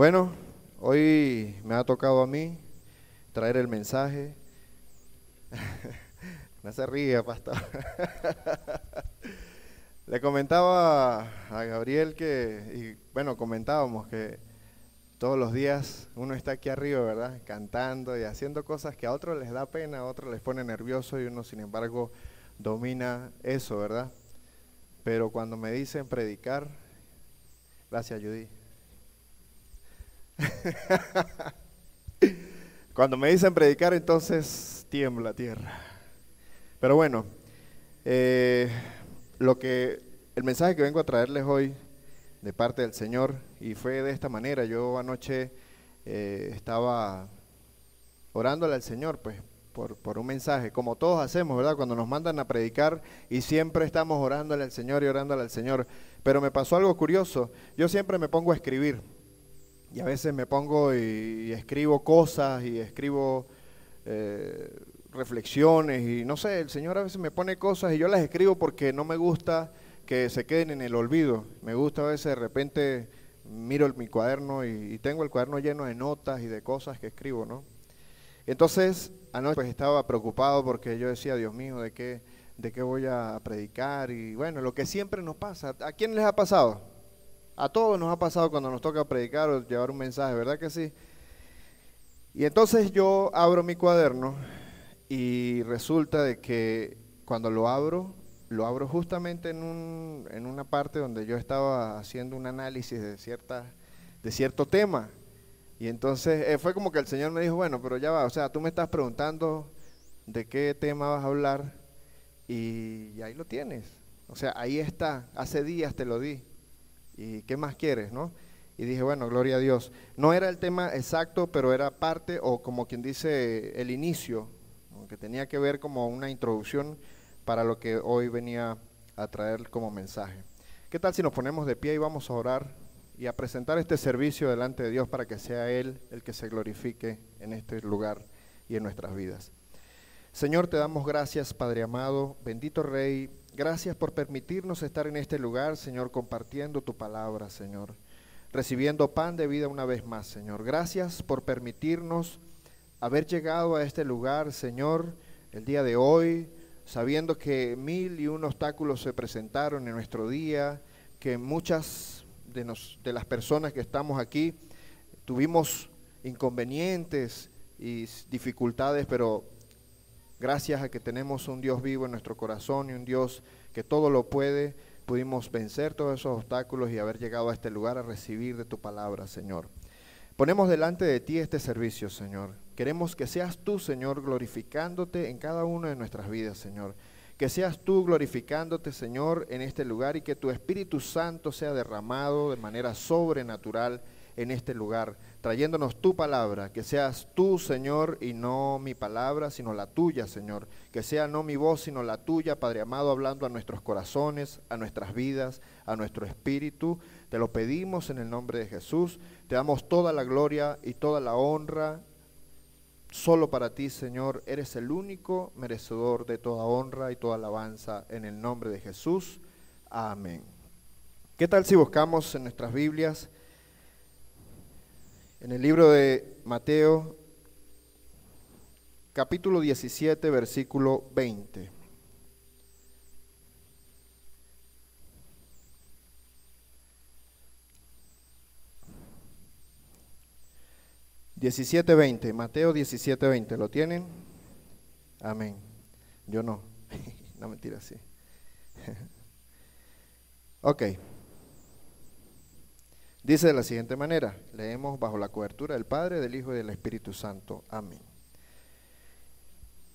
Bueno, hoy me ha tocado a mí traer el mensaje. No se ríe, pastor. Le comentaba a Gabriel comentábamos que todos los días uno está aquí arriba, ¿verdad? Cantando y haciendo cosas que a otros les da pena, a otros les pone nervioso y uno, sin embargo, domina eso, ¿verdad? Pero cuando me dicen predicar, gracias, Judy. Cuando me dicen predicar, entonces tiembla tierra. Pero bueno, el mensaje que vengo a traerles hoy de parte del Señor, y fue de esta manera. Yo anoche estaba orándole al Señor, pues, por un mensaje, como todos hacemos, ¿verdad? Cuando nos mandan a predicar y siempre estamos orándole al Señor y orándole al Señor. Pero me pasó algo curioso. Yo siempre me pongo a escribir. Y a veces me pongo y escribo cosas y escribo reflexiones y no sé, el Señor a veces me pone cosas y yo las escribo porque no me gusta que se queden en el olvido. Me gusta a veces de repente miro mi cuaderno y tengo el cuaderno lleno de notas y de cosas que escribo, ¿no? Entonces anoche pues estaba preocupado porque yo decía, Dios mío, ¿de qué voy a predicar? Y bueno, lo que siempre nos pasa. ¿A quién les ha pasado? A todos nos ha pasado cuando nos toca predicar o llevar un mensaje, ¿verdad que sí? Y entonces yo abro mi cuaderno y resulta de que cuando lo abro justamente en una parte donde yo estaba haciendo un análisis de cierto tema. Y entonces fue como que el Señor me dijo, bueno, pero ya va, o sea, tú me estás preguntando de qué tema vas a hablar y ahí lo tienes. O sea, ahí está, hace días te lo di. ¿Y qué más quieres, no? Y dije, bueno, gloria a Dios. No era el tema exacto, pero era parte, o como quien dice, el inicio, que tenía que ver como una introducción para lo que hoy venía a traer como mensaje. ¿Qué tal si nos ponemos de pie y vamos a orar y a presentar este servicio delante de Dios para que sea Él el que se glorifique en este lugar y en nuestras vidas? Señor, te damos gracias, Padre amado, bendito Rey. Gracias por permitirnos estar en este lugar, Señor, compartiendo tu palabra, Señor, recibiendo pan de vida una vez más, Señor. Gracias por permitirnos haber llegado a este lugar, Señor, el día de hoy, sabiendo que 1001 obstáculos se presentaron en nuestro día, que muchas de las personas que estamos aquí tuvimos inconvenientes y dificultades, pero gracias a que tenemos un Dios vivo en nuestro corazón y un Dios que todo lo puede, pudimos vencer todos esos obstáculos y haber llegado a este lugar a recibir de tu palabra, Señor. Ponemos delante de ti este servicio, Señor. Queremos que seas tú, Señor, glorificándote en cada una de nuestras vidas, Señor. Que seas tú glorificándote, Señor, en este lugar y que tu Espíritu Santo sea derramado de manera sobrenatural en este lugar, trayéndonos tu palabra, que seas tú, Señor, y no mi palabra, sino la tuya, Señor, que sea no mi voz, sino la tuya, Padre amado, hablando a nuestros corazones, a nuestras vidas, a nuestro espíritu. Te lo pedimos en el nombre de Jesús, te damos toda la gloria y toda la honra, solo para ti, Señor, eres el único merecedor de toda honra y toda alabanza, en el nombre de Jesús, amén. ¿Qué tal si buscamos en nuestras Biblias? En el libro de Mateo, capítulo 17, versículo 20. Mateo 17:20, ¿lo tienen? Amén. Yo no, no, mentira, sí. Ok. Dice de la siguiente manera, leemos bajo la cobertura del Padre, del Hijo y del Espíritu Santo. Amén.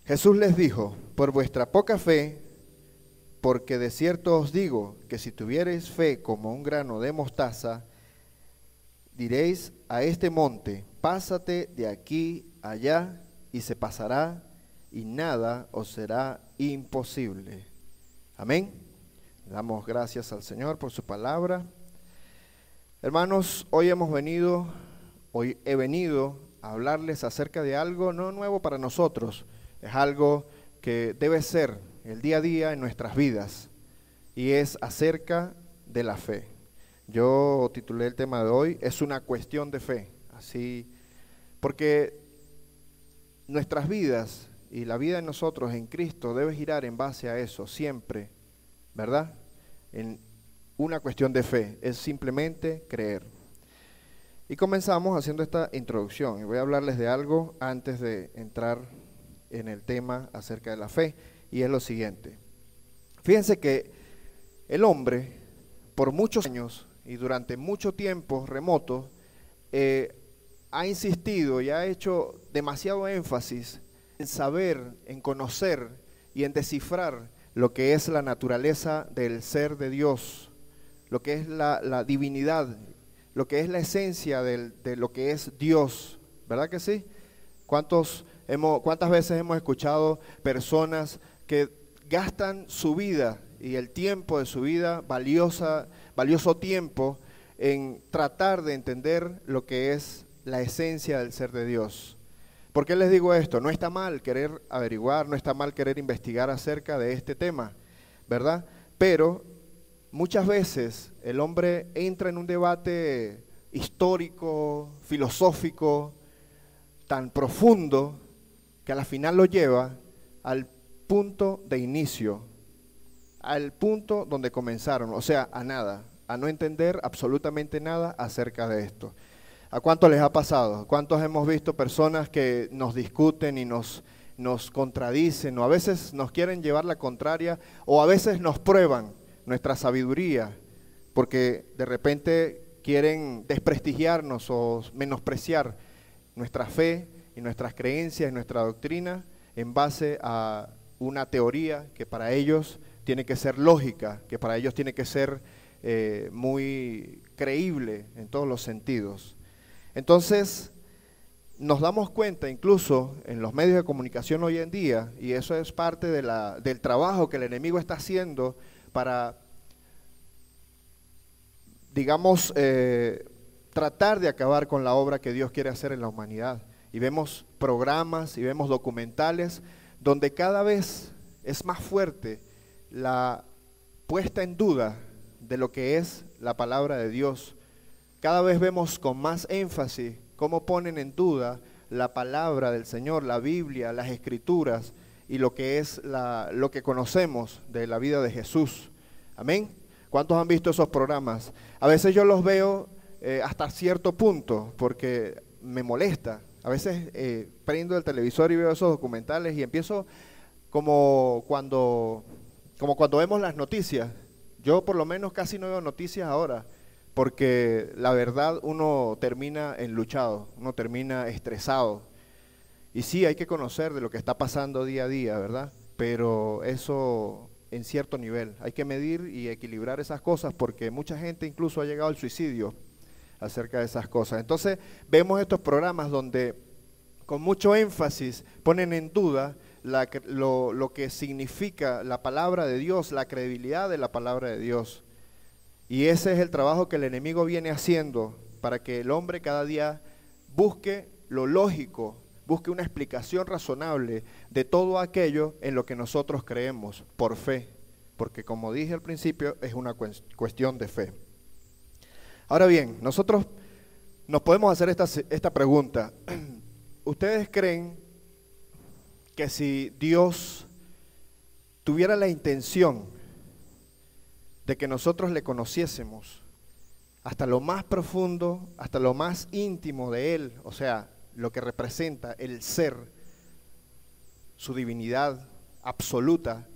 Jesús les dijo, por vuestra poca fe, porque de cierto os digo que si tuviereis fe como un grano de mostaza, diréis a este monte, pásate de aquí allá, y se pasará, y nada os será imposible. Amén. Damos gracias al Señor por su palabra. Hermanos, hoy he venido a hablarles acerca de algo no nuevo para nosotros, es algo que debe ser el día a día en nuestras vidas, y es acerca de la fe. Yo titulé el tema de hoy, es una cuestión de fe, así, porque nuestras vidas y la vida de nosotros en Cristo debe girar en base a eso, siempre, ¿verdad? En una cuestión de fe, es simplemente creer. Y comenzamos haciendo esta introducción, y voy a hablarles de algo antes de entrar en el tema acerca de la fe, y es lo siguiente. Fíjense que el hombre, por muchos años y durante mucho tiempo remoto, ha insistido y ha hecho demasiado énfasis en saber, en conocer y en descifrar lo que es la naturaleza del ser de Dios, lo que es la divinidad, lo que es la esencia de lo que es Dios, ¿verdad que sí? ¿Cuántas veces hemos escuchado personas que gastan su vida y el tiempo de su vida, valioso tiempo, en tratar de entender lo que es la esencia del ser de Dios? ¿Por qué les digo esto? No está mal querer averiguar, no está mal querer investigar acerca de este tema, ¿verdad? Pero muchas veces el hombre entra en un debate histórico, filosófico, tan profundo, que a la final lo lleva al punto de inicio, al punto donde comenzaron, o sea, a nada, a no entender absolutamente nada acerca de esto. ¿A cuántos les ha pasado? ¿Cuántos hemos visto personas que nos discuten y nos contradicen, o a veces nos quieren llevar la contraria, o a veces nos prueban nuestra sabiduría, porque de repente quieren desprestigiarnos o menospreciar nuestra fe y nuestras creencias y nuestra doctrina en base a una teoría que para ellos tiene que ser lógica, que para ellos tiene que ser muy creíble en todos los sentidos. Entonces, nos damos cuenta incluso en los medios de comunicación hoy en día, y eso es parte del trabajo que el enemigo está haciendo para, digamos, tratar de acabar con la obra que Dios quiere hacer en la humanidad. Y vemos programas y vemos documentales donde cada vez es más fuerte la puesta en duda de lo que es la palabra de Dios. Cada vez vemos con más énfasis cómo ponen en duda la palabra del Señor, la Biblia, las Escrituras y lo que es lo que conocemos de la vida de Jesús. Amén. ¿Cuántos han visto esos programas? A veces yo los veo hasta cierto punto porque me molesta. A veces prendo el televisor y veo esos documentales y empiezo como cuando vemos las noticias. Yo por lo menos casi no veo noticias ahora, porque la verdad uno termina enluchado, uno termina estresado. Y sí, hay que conocer de lo que está pasando día a día, ¿verdad? Pero eso en cierto nivel. Hay que medir y equilibrar esas cosas porque mucha gente incluso ha llegado al suicidio acerca de esas cosas. Entonces vemos estos programas donde con mucho énfasis ponen en duda lo que significa la palabra de Dios, la credibilidad de la palabra de Dios. Y ese es el trabajo que el enemigo viene haciendo para que el hombre cada día busque lo lógico, busque una explicación razonable de todo aquello en lo que nosotros creemos por fe, porque como dije al principio es una cuestión de fe. Ahora bien, nosotros nos podemos hacer esta pregunta. ¿Ustedes creen que si Dios tuviera la intención de que nosotros le conociésemos hasta lo más profundo, hasta lo más íntimo de Él, o sea, lo que representa el ser, su divinidad absoluta,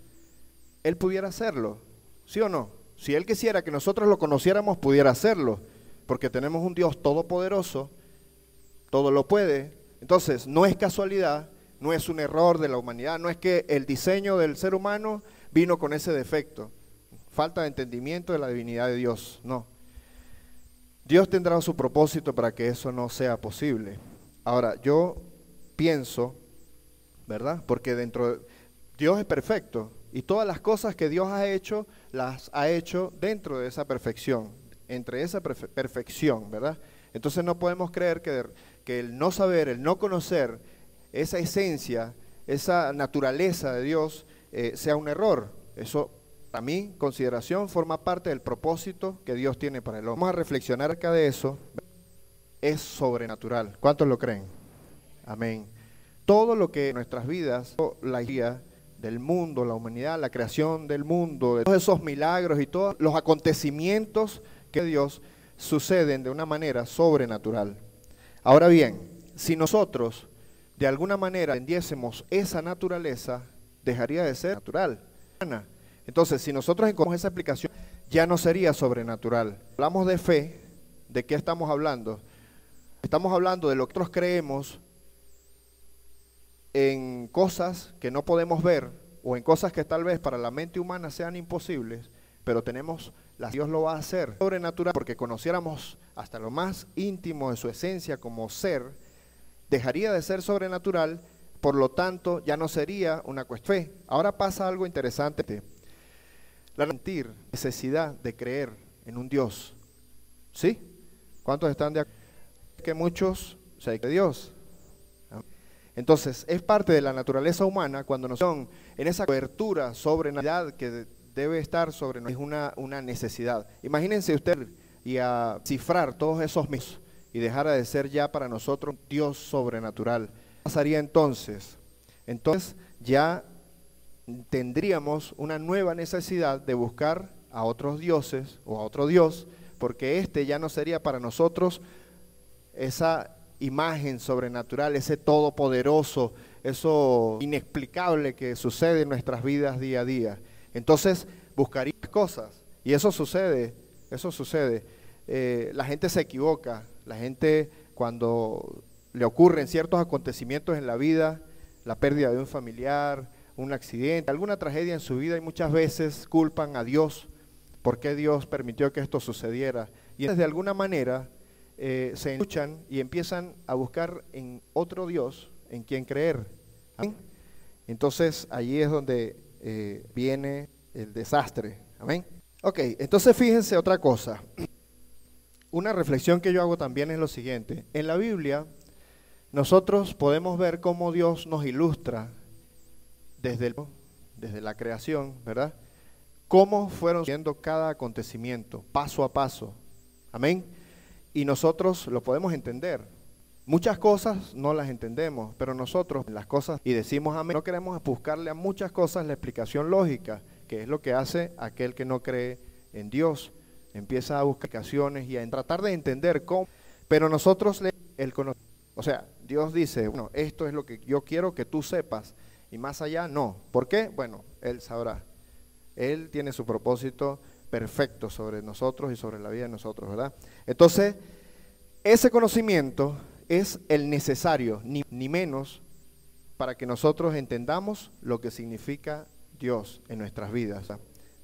Él pudiera hacerlo? ¿Sí o no? Si Él quisiera que nosotros lo conociéramos, pudiera hacerlo, porque tenemos un Dios todopoderoso, todo lo puede. Entonces, no es casualidad, no es un error de la humanidad, no es que el diseño del ser humano vino con ese defecto, falta de entendimiento de la divinidad de Dios, no. Dios tendrá su propósito para que eso no sea posible. Ahora, yo pienso, ¿verdad? Porque Dios es perfecto y todas las cosas que Dios ha hecho, las ha hecho dentro de esa perfección, entre esa perfección, ¿verdad? Entonces no podemos creer que el no saber, el no conocer esa esencia, esa naturaleza de Dios sea un error. Eso a mi consideración, forma parte del propósito que Dios tiene para el hombre. Vamos a reflexionar acerca de eso. Es sobrenatural. ¿Cuántos lo creen? Amén. Todo lo que en nuestras vidas, la guía del mundo, la humanidad, la creación del mundo, de todos esos milagros y todos los acontecimientos que Dios suceden de una manera sobrenatural. Ahora bien, si nosotros de alguna manera entendiésemos esa naturaleza, dejaría de ser natural. Entonces, si nosotros encontramos esa explicación, ya no sería sobrenatural. Hablamos de fe, ¿de qué estamos hablando? Estamos hablando de lo que nosotros creemos en cosas que no podemos ver o en cosas que tal vez para la mente humana sean imposibles, pero Dios lo va a hacer sobrenatural, porque conociéramos hasta lo más íntimo de su esencia como ser, dejaría de ser sobrenatural, por lo tanto ya no sería una cuestión de fe. Ahora pasa algo interesante, la necesidad de creer en un Dios, ¿sí? ¿Cuántos están de acuerdo? Que muchos se de Dios. Entonces, es parte de la naturaleza humana cuando nos son en esa cobertura sobrenatural que debe estar sobre nosotros, es una necesidad. Imagínense usted y a cifrar todos esos mitos y dejara de ser ya para nosotros un Dios sobrenatural. ¿Qué pasaría entonces? Entonces ya tendríamos una nueva necesidad de buscar a otros dioses o a otro Dios, porque este ya no sería para nosotros esa imagen sobrenatural, ese todopoderoso, eso inexplicable que sucede en nuestras vidas día a día. Entonces buscaría cosas, y eso sucede. La gente se equivoca, la gente cuando le ocurren ciertos acontecimientos en la vida, la pérdida de un familiar, un accidente, alguna tragedia en su vida, y muchas veces culpan a Dios, ¿por qué Dios permitió que esto sucediera? Y de alguna manera se escuchan y empiezan a buscar en otro Dios en quien creer. ¿Amén? Entonces allí es donde viene el desastre. Amén. Ok, entonces fíjense otra cosa. Una reflexión que yo hago también es lo siguiente. En la Biblia nosotros podemos ver cómo Dios nos ilustra desde la creación, ¿verdad? Cómo fueron siendo cada acontecimiento, paso a paso. Amén. Y nosotros lo podemos entender. Muchas cosas no las entendemos, pero nosotros las cosas y decimos amén. No queremos buscarle a muchas cosas la explicación lógica, que es lo que hace aquel que no cree en Dios. Empieza a buscar explicaciones y a tratar de entender cómo. Pero nosotros o sea, Dios dice, bueno, esto es lo que yo quiero que tú sepas, y más allá no. ¿Por qué? Bueno, Él sabrá. Él tiene su propósito perfecto sobre nosotros y sobre la vida de nosotros, ¿verdad? Entonces, ese conocimiento es el necesario, ni menos, para que nosotros entendamos lo que significa Dios en nuestras vidas.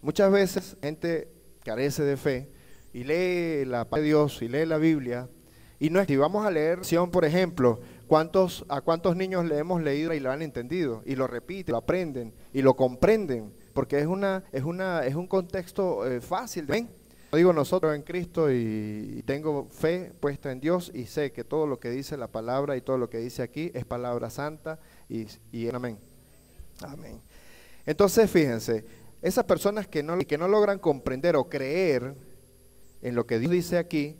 Muchas veces gente carece de fe y lee la palabra de Dios y lee la Biblia, y no es que vamos a leer, por ejemplo, ¿a cuántos niños le hemos leído y lo han entendido? Y lo repiten, lo aprenden y lo comprenden, porque es un contexto fácil. ¿Ven? Digo, nosotros en Cristo y tengo fe puesta en Dios y sé que todo lo que dice la palabra y todo lo que dice aquí es palabra santa y amén. Amén. Entonces, fíjense, esas personas que no logran comprender o creer en lo que Dios dice aquí,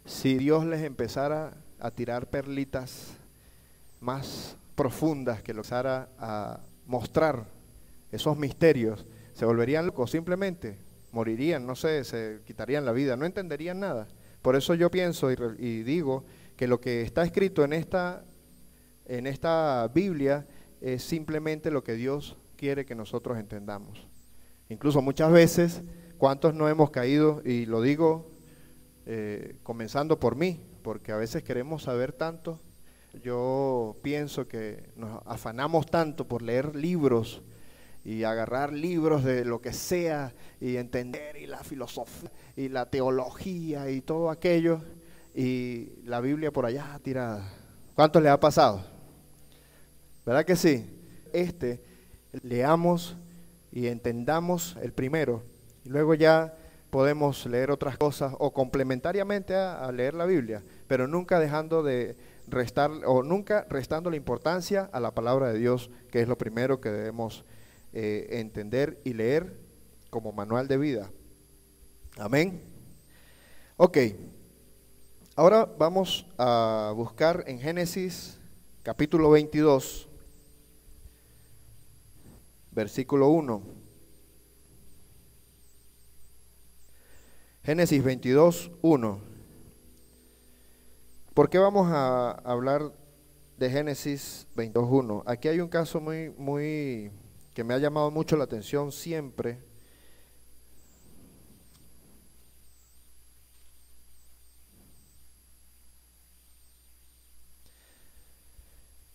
si Dios les empezara a tirar perlitas más profundas, que lo empezara a mostrar esos misterios, se volverían locos, simplemente morirían, no sé, se quitarían la vida, no entenderían nada. Por eso yo pienso y digo que lo que está escrito en esta Biblia es simplemente lo que Dios quiere que nosotros entendamos. Incluso muchas veces, ¿cuántos no hemos caído? Y lo digo comenzando por mí, porque a veces queremos saber tanto. Yo pienso que nos afanamos tanto por leer libros y agarrar libros de lo que sea y entender, y la filosofía y la teología y todo aquello, y la Biblia por allá tirada. ¿Cuántos les ha pasado? ¿Verdad que sí? Leamos y entendamos el primero, y luego ya podemos leer otras cosas o complementariamente a leer la Biblia, pero nunca dejando de restar o nunca restando la importancia a la palabra de Dios, que es lo primero que debemos entender y leer como manual de vida. Amén. Ok, ahora vamos a buscar en Génesis capítulo 22, versículo 1. Génesis 22, 1. ¿Por qué vamos a hablar de Génesis 22, 1? Aquí hay un caso muy que me ha llamado mucho la atención siempre.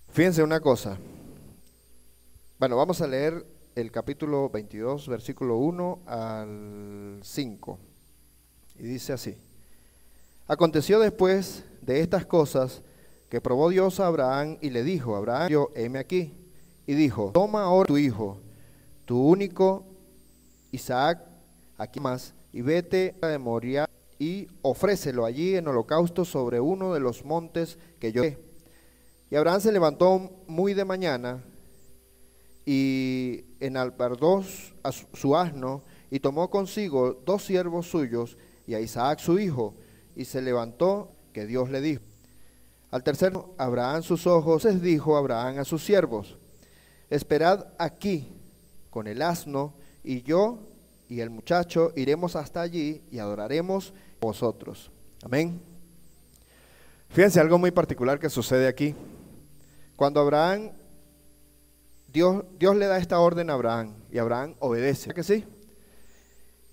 Fíjense una cosa. Bueno, vamos a leer el capítulo 22, versículo 1 al 5. Y dice así: Aconteció después de estas cosas que probó Dios a Abraham y le dijo: Abraham, yo heme aquí. Y dijo: Toma ahora tu hijo, tu único Isaac, aquí más, y vete de Moriah y ofrécelo allí en holocausto sobre uno de los montes que yo he. Y Abraham se levantó muy de mañana y enalbardó a su asno y tomó consigo 2 siervos suyos y a Isaac su hijo, y se levantó, que Dios le dijo. Al tercero, Abraham sus ojos, les dijo Abraham a sus siervos: Esperad aquí con el asno, y yo y el muchacho iremos hasta allí y adoraremos a vosotros. Amén. Fíjense algo muy particular que sucede aquí. Cuando Abraham, Dios le da esta orden a Abraham, y Abraham obedece, ¿verdad que sí?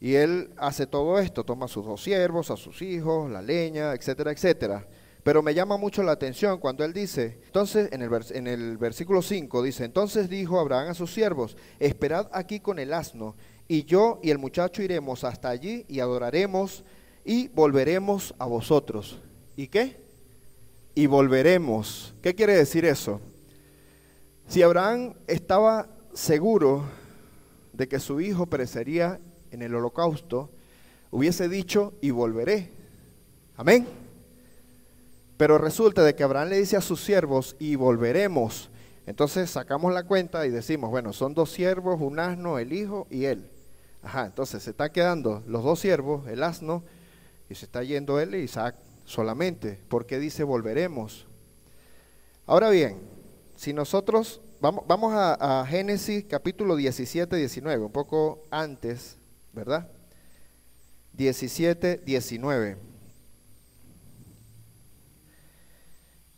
Y él hace todo esto, toma a sus 2 siervos, a sus hijos, la leña, etcétera, etcétera. Pero me llama mucho la atención cuando él dice, entonces en el versículo 5 dice: Entonces dijo Abraham a sus siervos: Esperad aquí con el asno, y yo y el muchacho iremos hasta allí y adoraremos y volveremos a vosotros. ¿Y qué? Y volveremos. ¿Qué quiere decir eso? Si Abraham estaba seguro de que su hijo perecería en el holocausto, hubiese dicho: y volveré. Amén. Pero resulta de que Abraham le dice a sus siervos: y volveremos. Entonces sacamos la cuenta y decimos: bueno, son 2 siervos, un asno, el hijo y él. Ajá, entonces se está quedando los 2 siervos, el asno, y se está yendo él y Isaac solamente. ¿Por qué dice volveremos? Ahora bien, si nosotros vamos a Génesis capítulo 17, 19, un poco antes, ¿verdad? 17, 19.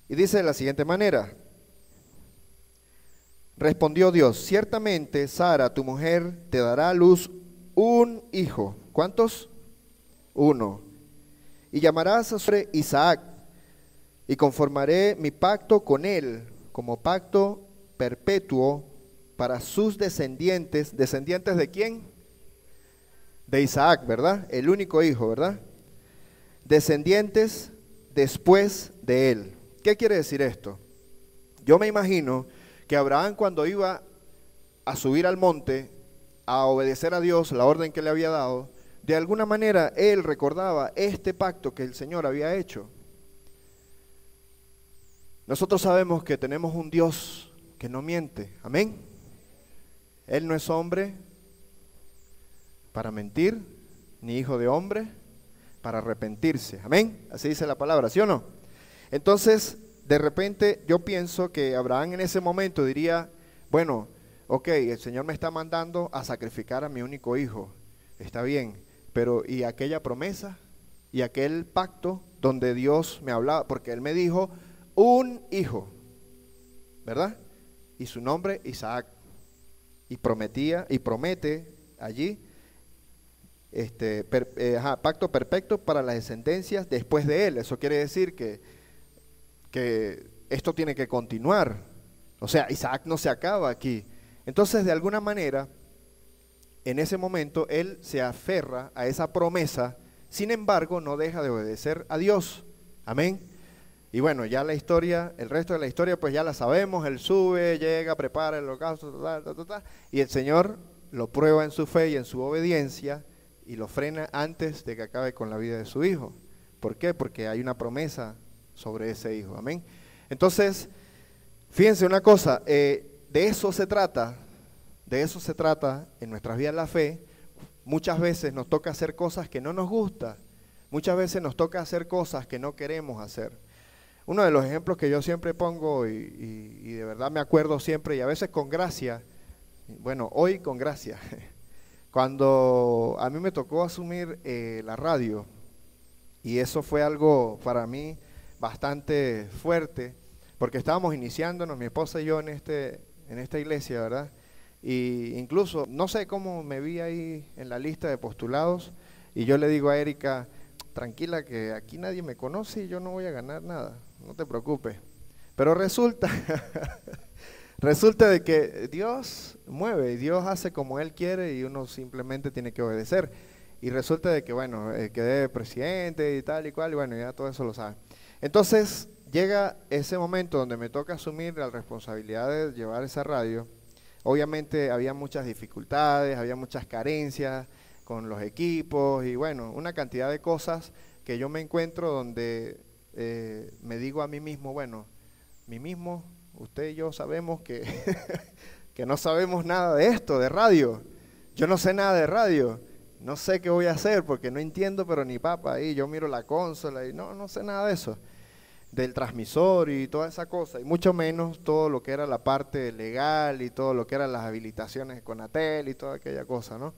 Y dice de la siguiente manera: Respondió Dios: Ciertamente Sara, tu mujer, te dará a luz un hijo. ¿Cuántos? 1. Y llamarás a su nombre Isaac, y conformaré mi pacto con él como pacto perpetuo para sus descendientes. ¿Descendientes de quién? De Isaac, ¿verdad? El único hijo, ¿verdad? Descendientes después de él. ¿Qué quiere decir esto? Yo me imagino que Abraham, cuando iba a subir al monte a obedecer a Dios, la orden que le había dado, de alguna manera él recordaba este pacto que el Señor había hecho. Nosotros sabemos que tenemos un Dios que no miente. Amén. Él no es hombre para mentir, ni hijo de hombre para arrepentirse. Amén. Así dice la palabra, ¿sí o no? Entonces, de repente yo pienso que Abraham en ese momento diría: bueno, ok, el Señor me está mandando a sacrificar a mi único hijo. Está bien, pero ¿y aquella promesa? ¿Y aquel pacto donde Dios me hablaba? Porque Él me dijo: un hijo, ¿verdad? Y su nombre Isaac. Y prometía, y promete allí pacto perfecto para las descendencias después de él. Eso quiere decir que esto tiene que continuar. O sea, Isaac no se acaba aquí. Entonces, de alguna manera, en ese momento, él se aferra a esa promesa, sin embargo, no deja de obedecer a Dios. Amén. Y bueno, ya la historia, el resto de la historia, pues ya la sabemos. Él sube, llega, prepara el holocausto, y el Señor lo prueba en su fe y en su obediencia y lo frena antes de que acabe con la vida de su hijo. ¿Por qué? Porque hay una promesa sobre ese hijo. Amén. Entonces, fíjense una cosa, de eso se trata en nuestras vidas la fe, muchas veces nos toca hacer cosas que no nos gustan, muchas veces nos toca hacer cosas que no queremos hacer. Uno de los ejemplos que yo siempre pongo y de verdad me acuerdo siempre y a veces con gracia, bueno, hoy con gracia, cuando a mí me tocó asumir la radio, y eso fue algo para mí bastante fuerte, porque estábamos iniciándonos, mi esposa y yo, en esta iglesia, ¿verdad? Y incluso, no sé cómo me vi ahí en la lista de postulados, y yo le digo a Erika, tranquila que aquí nadie me conoce y yo no voy a ganar nada, no te preocupes. Pero resulta de que Dios mueve, y Dios hace como Él quiere y uno simplemente tiene que obedecer. Y resulta de que, bueno, quedé presidente y tal y cual, y bueno, ya todo eso lo saben. Entonces, llega ese momento donde me toca asumir la responsabilidad de llevar esa radio. Obviamente había muchas dificultades, había muchas carencias con los equipos y bueno, una cantidad de cosas que yo me encuentro donde me digo a mí mismo, bueno, usted y yo sabemos que, que no sabemos nada de esto, de radio. Yo no sé nada de radio. No sé qué voy a hacer porque no entiendo, pero ni papa ahí. Yo miro la consola y no sé nada de eso. Del transmisor y toda esa cosa. Y mucho menos todo lo que era la parte legal y todo lo que eran las habilitaciones de Conatel y toda aquella cosa, ¿no?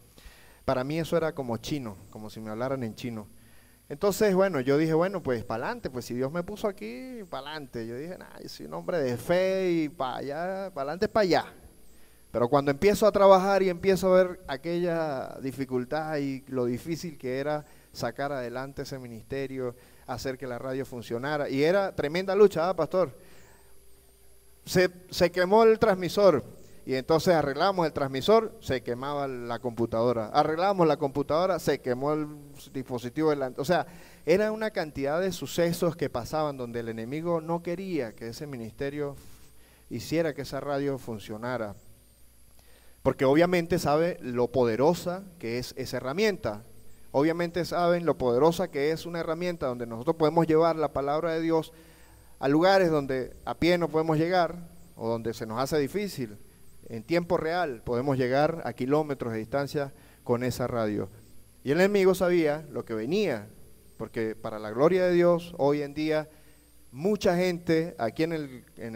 Para mí eso era como chino, como si me hablaran en chino. Entonces, bueno, yo dije, bueno, pues para adelante, pues si Dios me puso aquí, para adelante. Yo dije, yo soy un hombre de fe y para allá, para adelante, para allá. Pero cuando empiezo a trabajar y empiezo a ver aquella dificultad y lo difícil que era sacar adelante ese ministerio, hacer que la radio funcionara, y era tremenda lucha, pastor. Se quemó el transmisor, y entonces arreglamos el transmisor, se quemaba la computadora. Arreglamos la computadora, se quemó el dispositivo delante. O sea, era una cantidad de sucesos que pasaban donde el enemigo no quería que ese ministerio hiciera que esa radio funcionara. Porque obviamente sabe lo poderosa que es esa herramienta. Obviamente saben lo poderosa que es una herramienta donde nosotros podemos llevar la palabra de Dios a lugares donde a pie no podemos llegar o donde se nos hace difícil. En tiempo real podemos llegar a kilómetros de distancia con esa radio. Y el enemigo sabía lo que venía, porque para la gloria de Dios, hoy en día, mucha gente aquí en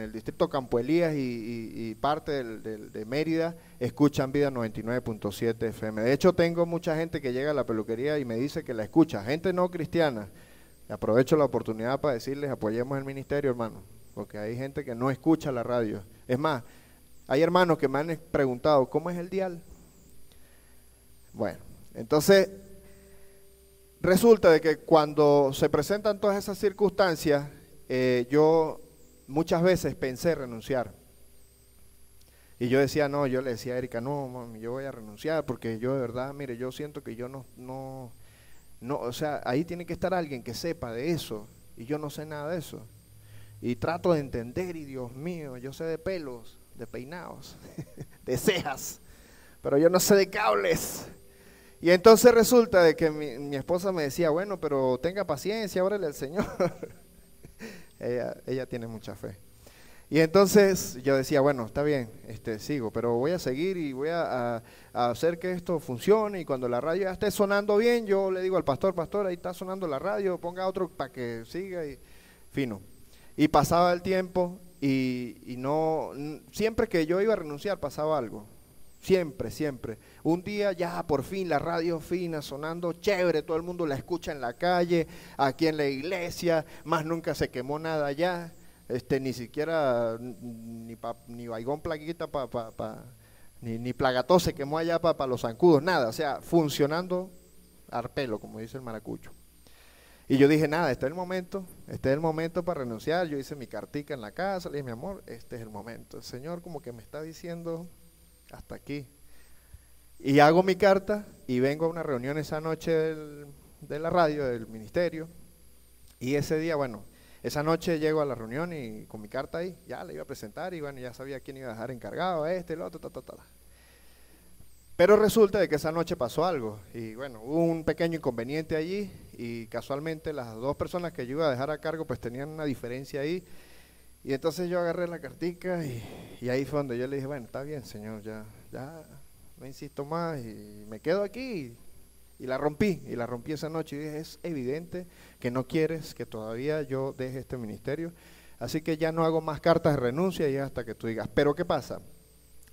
el distrito Campo Elías y parte de Mérida escuchan Vida 99.7 FM. De hecho, tengo mucha gente que llega a la peluquería y me dice que la escucha, gente no cristiana. Aprovecho la oportunidad para decirles, apoyemos el ministerio, hermano, porque hay gente que no escucha la radio. Es más, hay hermanos que me han preguntado, ¿cómo es el dial? Bueno, entonces resulta de que cuando se presentan todas esas circunstancias, yo muchas veces pensé renunciar. Y yo decía, yo le decía a Erika, no, mami, yo voy a renunciar porque yo de verdad, mire, yo siento que yo no, o sea, ahí tiene que estar alguien que sepa de eso y yo no sé nada de eso. Y trato de entender y Dios mío, yo sé de pelos, de peinados, de cejas, pero yo no sé de cables. Y entonces resulta de que mi esposa me decía, bueno, pero tenga paciencia, órale al Señor. Ella tiene mucha fe. Y entonces yo decía, bueno, está bien, sigo, pero voy a seguir y voy a hacer que esto funcione. Y cuando la radio ya esté sonando bien, yo le digo al pastor, ahí está sonando la radio, ponga otro para que siga y fino. Y pasaba el tiempo y no, siempre que yo iba a renunciar pasaba algo. Siempre. Un día ya por fin la radio fina, sonando chévere, todo el mundo la escucha en la calle, aquí en la iglesia, más nunca se quemó nada allá, ni siquiera ni baigón plaguita ni plagató se quemó allá para los zancudos, nada, o sea, funcionando arpelo, como dice el maracucho. Y yo dije, nada, este es el momento para renunciar. Yo hice mi cartica en la casa, le dije, mi amor, este es el momento. El Señor como que me está diciendo hasta aquí. Y hago mi carta y vengo a una reunión esa noche de la radio, del ministerio. Y ese día, bueno, esa noche llego a la reunión y con mi carta ahí, ya la iba a presentar y bueno, ya sabía quién iba a dejar encargado, el otro, Pero resulta de que esa noche pasó algo y bueno, hubo un pequeño inconveniente allí y casualmente las dos personas que yo iba a dejar a cargo pues tenían una diferencia ahí. Y entonces yo agarré la cartica y ahí fue donde yo le dije, bueno, está bien, Señor, ya no insisto más y me quedo aquí. Y la rompí esa noche y dije, es evidente que no quieres que todavía yo deje este ministerio, así que ya no hago más cartas de renuncia y hasta que tú digas. Pero ¿qué pasa?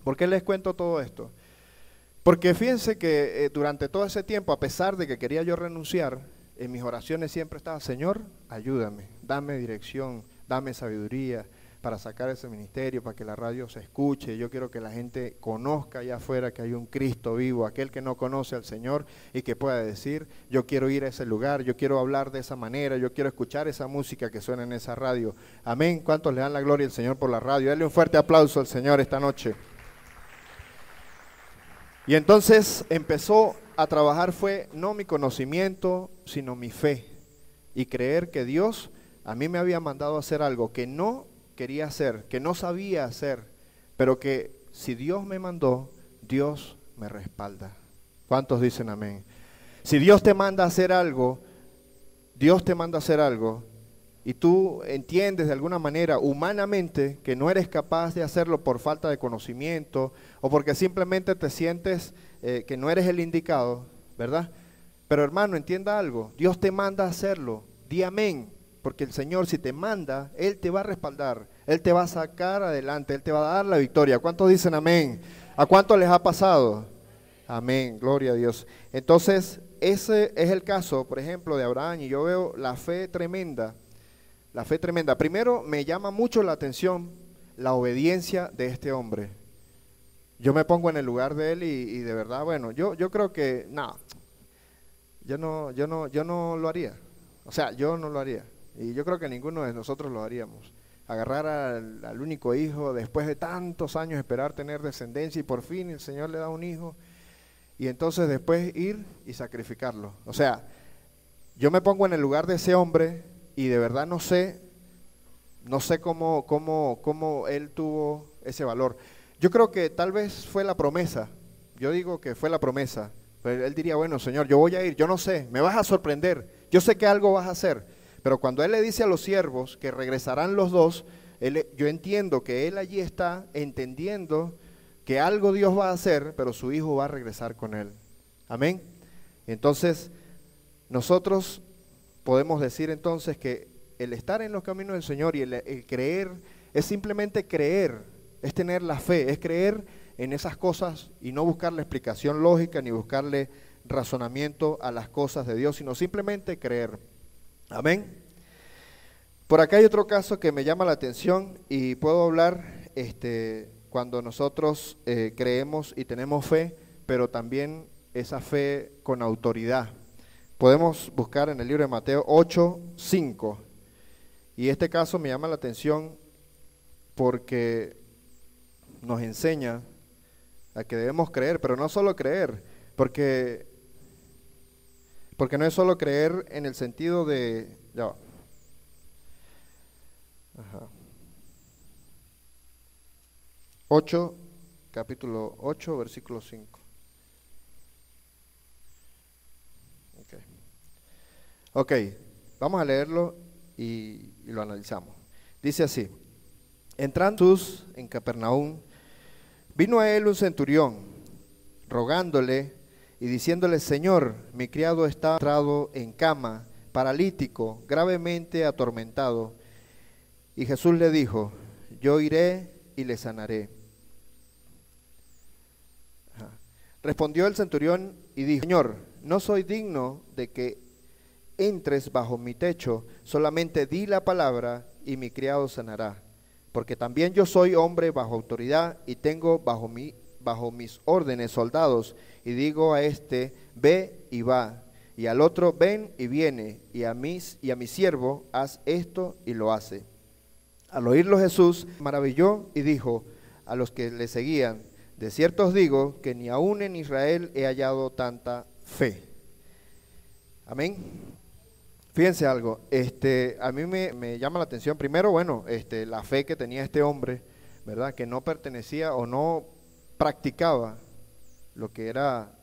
¿Por qué les cuento todo esto? Porque fíjense que durante todo ese tiempo, a pesar de que quería yo renunciar, en mis oraciones siempre estaba, Señor, ayúdame, dame dirección, dame sabiduría para sacar ese ministerio, para que la radio se escuche. Yo quiero que la gente conozca allá afuera que hay un Cristo vivo, aquel que no conoce al Señor y que pueda decir, yo quiero ir a ese lugar, yo quiero hablar de esa manera, yo quiero escuchar esa música que suena en esa radio. Amén. ¿Cuántos le dan la gloria al Señor por la radio? Dale un fuerte aplauso al Señor esta noche. Y entonces empezó a trabajar fue no mi conocimiento, sino mi fe. Y creer que Dios a mí me había mandado a hacer algo que no quería hacer, que no sabía hacer, pero que si Dios me mandó, Dios me respalda. ¿Cuántos dicen amén? Si Dios te manda a hacer algo, Dios te manda a hacer algo, y tú entiendes de alguna manera humanamente que no eres capaz de hacerlo por falta de conocimiento o porque simplemente te sientes que no eres el indicado, ¿verdad? Pero hermano, entienda algo, Dios te manda a hacerlo, di amén, porque el Señor si te manda, Él te va a respaldar, Él te va a sacar adelante, Él te va a dar la victoria. ¿Cuántos dicen amén? ¿A cuántos les ha pasado? Amén, gloria a Dios. Entonces, ese es el caso, por ejemplo, de Abraham, y yo veo la fe tremenda. La fe tremenda. Primero me llama mucho la atención la obediencia de este hombre. Yo me pongo en el lugar de él y de verdad, bueno, yo creo que, no, yo no lo haría. O sea, yo no lo haría. Y yo creo que ninguno de nosotros lo haríamos. Agarrar al único hijo, después de tantos años esperar tener descendencia y por fin el Señor le da un hijo. Y entonces después ir y sacrificarlo. O sea, yo me pongo en el lugar de ese hombre. Y de verdad no sé cómo él tuvo ese valor. Yo creo que tal vez fue la promesa. Yo digo que fue la promesa. Pero él diría, bueno, Señor, yo voy a ir, yo no sé, me vas a sorprender. Yo sé que algo vas a hacer. Pero cuando él le dice a los siervos que regresarán los dos, yo entiendo que él allí está entendiendo que algo Dios va a hacer, pero su hijo va a regresar con él. Amén. Entonces, nosotros podemos decir entonces que el estar en los caminos del Señor y el creer es simplemente creer, es tener la fe, es creer en esas cosas y no buscarle explicación lógica ni buscarle razonamiento a las cosas de Dios, sino simplemente creer. Amén. Por acá hay otro caso que me llama la atención y puedo hablar cuando nosotros creemos y tenemos fe, pero también esa fe con autoridad. Podemos buscar en el libro de Mateo 8:5 y este caso me llama la atención porque nos enseña a que debemos creer, pero no solo creer, porque no es solo creer en el sentido de... Ya va. Ajá. 8, capítulo 8, versículo 5. Ok, vamos a leerlo y lo analizamos. Dice así: entrando Jesús en Capernaum, vino a él un centurión, rogándole y diciéndole, Señor, mi criado está postrado en cama, paralítico, gravemente atormentado. Y Jesús le dijo, yo iré y le sanaré. Respondió el centurión y dijo, Señor, no soy digno de que entres bajo mi techo, solamente di la palabra y mi criado sanará. Porque también yo soy hombre bajo autoridad y tengo bajo mis órdenes soldados, y digo a este, ve y va, y al otro, ven y viene, y a mi siervo, haz esto y lo hace. Al oírlo Jesús maravilló y dijo a los que le seguían, de cierto os digo que ni aún en Israel he hallado tanta fe. Amén. Fíjense algo, a mí me llama la atención, primero, bueno, la fe que tenía este hombre, ¿verdad? Que no pertenecía o no practicaba lo que era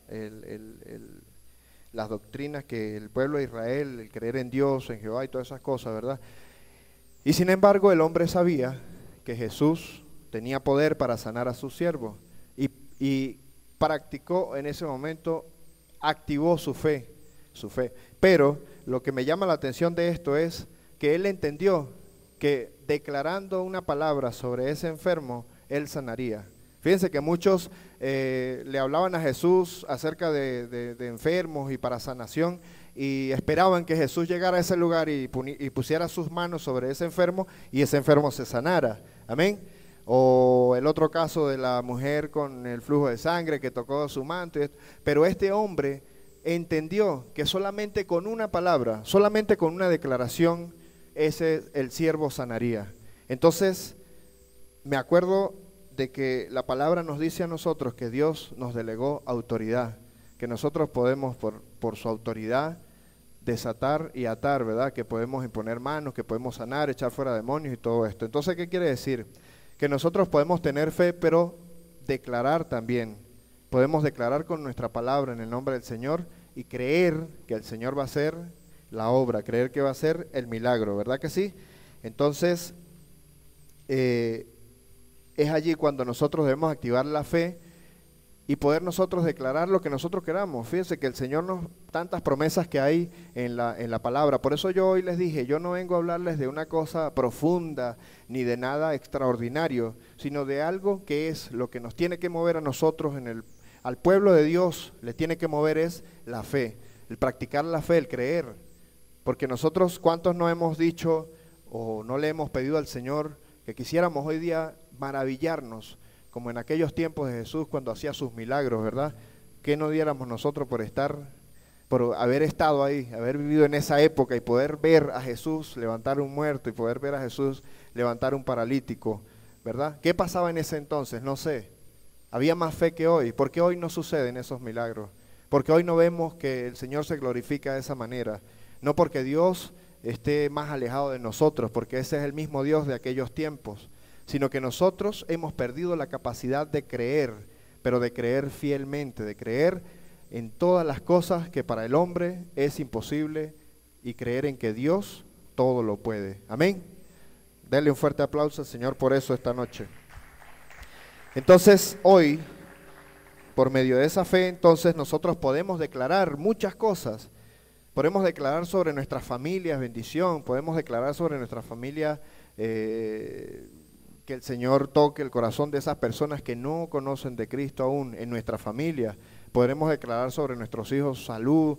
las doctrinas que el pueblo de Israel, el creer en Dios, en Jehová y todas esas cosas, ¿verdad? Y sin embargo, el hombre sabía que Jesús tenía poder para sanar a sus siervos y practicó en ese momento, activó su fe, su fe. Pero lo que me llama la atención de esto es que él entendió que declarando una palabra sobre ese enfermo, él sanaría. Fíjense que muchos le hablaban a Jesús acerca de enfermos y para sanación, y esperaban que Jesús llegara a ese lugar y pusiera sus manos sobre ese enfermo y ese enfermo se sanara. Amén. O el otro caso de la mujer con el flujo de sangre que tocó su manto. Pero este hombre entendió que solamente con una palabra, solamente con una declaración, el siervo sanaría. Entonces, me acuerdo de que la palabra nos dice a nosotros que Dios nos delegó autoridad, que nosotros podemos por su autoridad desatar y atar, ¿verdad? Que podemos imponer manos, que podemos sanar, echar fuera demonios y todo esto. Entonces, ¿qué quiere decir? Que nosotros podemos tener fe, pero declarar también. Podemos declarar con nuestra palabra en el nombre del Señor y creer que el Señor va a hacer la obra, creer que va a ser el milagro, ¿verdad que sí? Entonces, es allí cuando nosotros debemos activar la fe y poder nosotros declarar lo que nosotros queramos. Fíjense que el Señor nos, tantas promesas que hay en la palabra. Por eso yo hoy les dije, yo no vengo a hablarles de una cosa profunda ni de nada extraordinario, sino de algo que es lo que nos tiene que mover a nosotros, al pueblo de Dios, le tiene que mover es la fe, el practicar la fe, el creer. Porque nosotros, ¿cuántos no hemos dicho o no le hemos pedido al Señor que quisiéramos hoy día maravillarnos, como en aquellos tiempos de Jesús cuando hacía sus milagros, ¿verdad? ¿Qué no diéramos nosotros por haber estado ahí, haber vivido en esa época y poder ver a Jesús levantar un muerto y poder ver a Jesús levantar un paralítico, ¿verdad? ¿Qué pasaba en ese entonces? No sé. Había más fe que hoy. ¿Por qué hoy no suceden esos milagros? Porque hoy no vemos que el Señor se glorifica de esa manera. No porque Dios esté más alejado de nosotros, porque ese es el mismo Dios de aquellos tiempos, sino que nosotros hemos perdido la capacidad de creer, pero de creer fielmente, de creer en todas las cosas que para el hombre es imposible y creer en que Dios todo lo puede. Amén. Denle un fuerte aplauso al Señor por eso esta noche. Entonces hoy, por medio de esa fe, entonces nosotros podemos declarar muchas cosas. Podemos declarar sobre nuestras familias bendición, podemos declarar sobre nuestra familia que el Señor toque el corazón de esas personas que no conocen de Cristo aún en nuestra familia. Podremos declarar sobre nuestros hijos salud,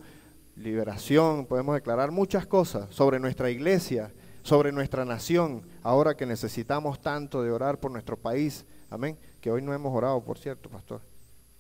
liberación, podemos declarar muchas cosas sobre nuestra iglesia, sobre nuestra nación, ahora que necesitamos tanto de orar por nuestro país. Amén. Que hoy no hemos orado, por cierto, pastor.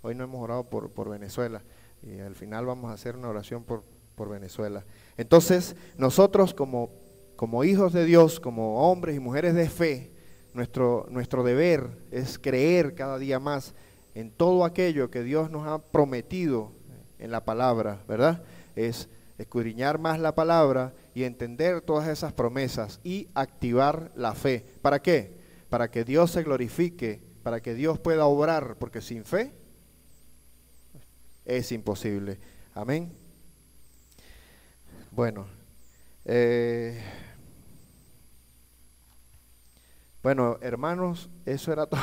Hoy no hemos orado por Venezuela y al final vamos a hacer una oración por Venezuela. Entonces, nosotros como hijos de Dios, como hombres y mujeres de fe, nuestro deber es creer cada día más en todo aquello que Dios nos ha prometido en la palabra, ¿verdad? Es escudriñar más la palabra y entender todas esas promesas y activar la fe. ¿Para qué? Para que Dios se glorifique, para que Dios pueda obrar, porque sin fe es imposible. Amén. Bueno, hermanos, eso era todo.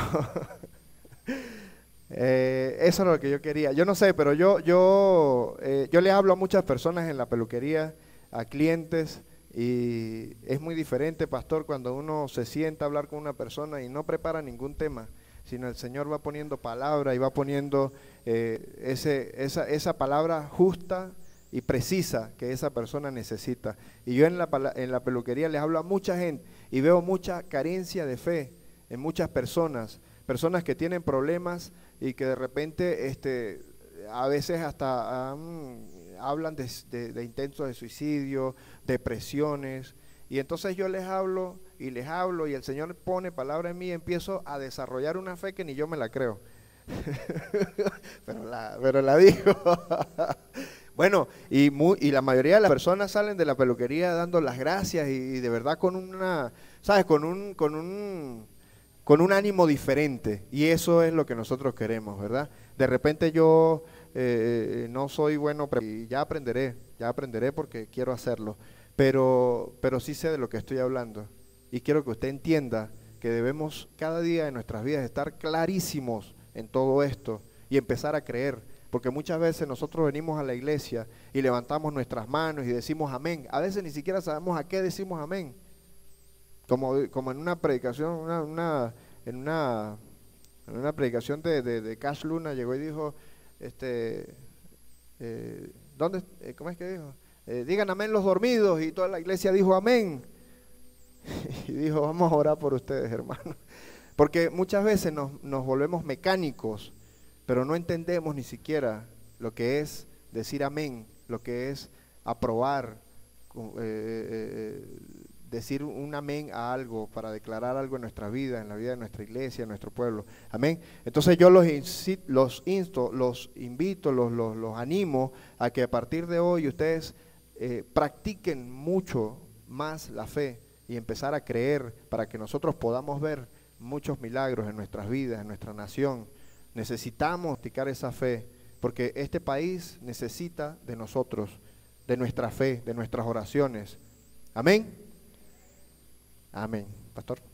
Eso era lo que yo quería. Yo no sé, pero yo le hablo a muchas personas en la peluquería, a clientes, y es muy diferente, pastor, cuando uno se sienta a hablar con una persona y no prepara ningún tema, sino el Señor va poniendo palabra y va poniendo esa palabra justa y precisa que esa persona necesita. Y yo en la peluquería les hablo a mucha gente y veo mucha carencia de fe en muchas personas que tienen problemas y que de repente a veces hasta hablan de intentos de suicidio, depresiones, y entonces yo les hablo y el Señor pone palabra en mí y empiezo a desarrollar una fe que ni yo me la creo. pero la digo. Bueno, y la mayoría de las personas salen de la peluquería dando las gracias y de verdad con una, ¿sabes? Con un ánimo diferente, y eso es lo que nosotros queremos, ¿verdad? De repente yo no soy bueno, y ya aprenderé porque quiero hacerlo, pero sí sé de lo que estoy hablando, y quiero que usted entienda que debemos cada día de nuestras vidas estar clarísimos en todo esto, y empezar a creer. Porque muchas veces nosotros venimos a la iglesia y levantamos nuestras manos y decimos amén. A veces ni siquiera sabemos a qué decimos amén. Como en una predicación, en una predicación de Cash Luna llegó y dijo, ¿cómo es que dijo? Digan amén los dormidos, y toda la iglesia dijo amén. Y dijo, vamos a orar por ustedes, hermanos. Porque muchas veces nos volvemos mecánicos, pero no entendemos ni siquiera lo que es decir amén, lo que es aprobar, decir un amén a algo, para declarar algo en nuestra vida, en la vida de nuestra iglesia, en nuestro pueblo. Amén. Entonces yo los insto, los invito, los animo a que a partir de hoy ustedes practiquen mucho más la fe y empezar a creer, para que nosotros podamos ver muchos milagros en nuestras vidas, en nuestra nación. Necesitamos practicar esa fe, porque este país necesita de nosotros, de nuestra fe, de nuestras oraciones. Amén. Amén. Pastor.